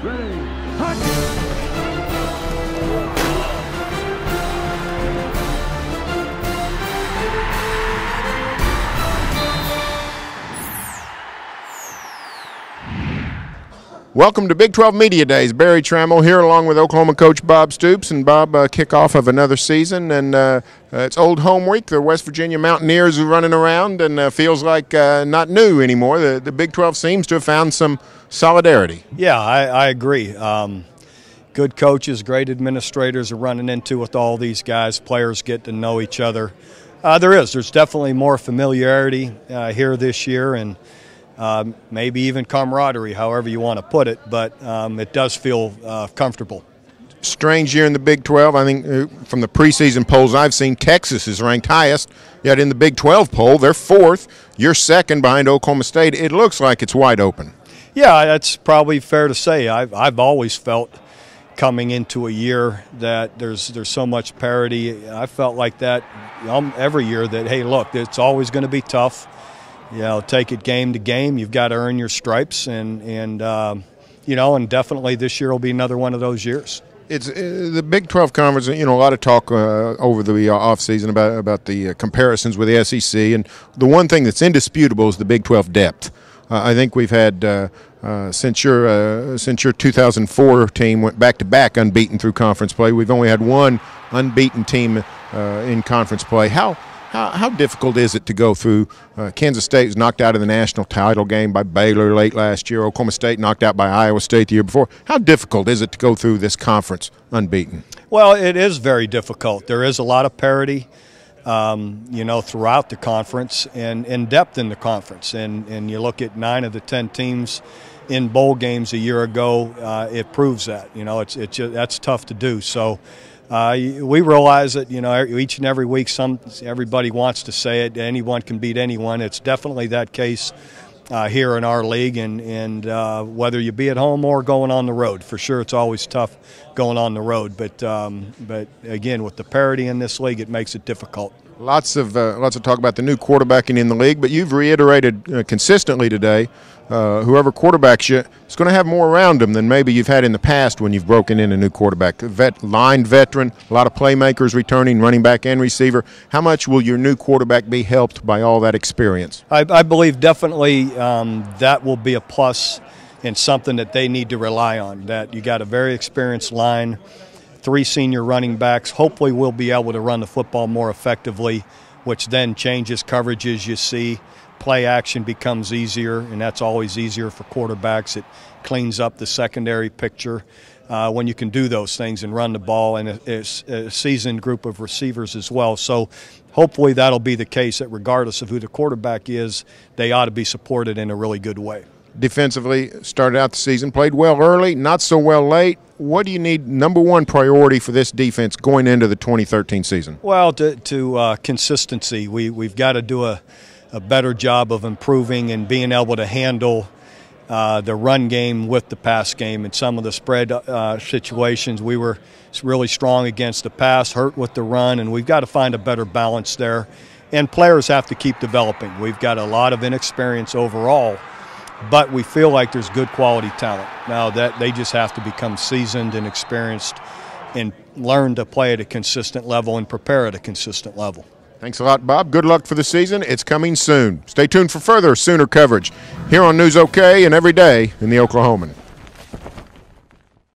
Ready, hot! Welcome to Big 12 Media Days. Barry Tramel here along with Oklahoma coach Bob Stoops. And Bob, kickoff of another season, and it's old home week. The West Virginia Mountaineers are running around, and feels like not new anymore. The Big 12 seems to have found some solidarity. Yeah, I agree. Good coaches, great administrators are running into with all these guys. Players get to know each other. There's definitely more familiarity here this year, and maybe even camaraderie, however you want to put it, but it does feel comfortable. Strange year in the Big 12. I think from the preseason polls I've seen, Texas is ranked highest, yet in the Big 12 poll, they're fourth. You're second behind Oklahoma State. It looks like it's wide open. Yeah, that's probably fair to say. I've always felt coming into a year that there's so much parity. I felt like that every year that, hey, look, it's always going to be tough. You know, take it game to game. You've got to earn your stripes, and definitely this year will be another one of those years. It's the Big 12 conference. You know, a lot of talk over the offseason about the comparisons with the SEC, and the one thing that's indisputable is the Big 12 depth. I think we've had since your 2004 team went back-to-back unbeaten through conference play. We've only had one unbeaten team in conference play. How difficult is it to go through? Kansas State was knocked out of the national title game by Baylor late last year. Oklahoma State knocked out by Iowa State the year before. How difficult is it to go through this conference unbeaten? Well, it is very difficult. There is a lot of parity, throughout the conference and in depth in the conference. And you look at 9 of the 10 teams in bowl games a year ago, it proves that. You know, that's tough to do. So. We realize that, each and every week everybody wants to say it. Anyone can beat anyone. It's definitely that case here in our league, and whether you be at home or going on the road. For sure, it's always tough going on the road. But again, with the parity in this league, it makes it difficult. Lots of talk about the new quarterbacking in the league, but you've reiterated consistently today, whoever quarterbacks you is going to have more around them than maybe you've had in the past when you've broken in a new quarterback. Line veteran, a lot of playmakers returning, running back and receiver. How much will your new quarterback be helped by all that experience? I believe definitely that will be a plus and something that they need to rely on, that you got a very experienced line, 3 senior running backs. Hopefully we'll be able to run the football more effectively, which then changes coverages you see. Play action becomes easier, and that's always easier for quarterbacks. It cleans up the secondary picture when you can do those things and run the ball, and a seasoned group of receivers as well. So hopefully that'll be the case, that regardless of who the quarterback is, they ought to be supported in a really good way. Defensively, started out the season, played well early, not so well late. What do you need, number one priority for this defense going into the 2013 season? Well, to consistency. We've got to do a better job of improving and being able to handle the run game with the pass game. In some of the spread situations, we were really strong against the pass, hurt with the run, and we've got to find a better balance there. And players have to keep developing. We've got a lot of inexperience overall, but we feel like there's good quality talent. Now that they just have to become seasoned and experienced and learn to play at a consistent level and prepare at a consistent level. Thanks a lot, Bob. Good luck for the season. It's coming soon. Stay tuned for further Sooner coverage here on News OK and every day in the Oklahoman.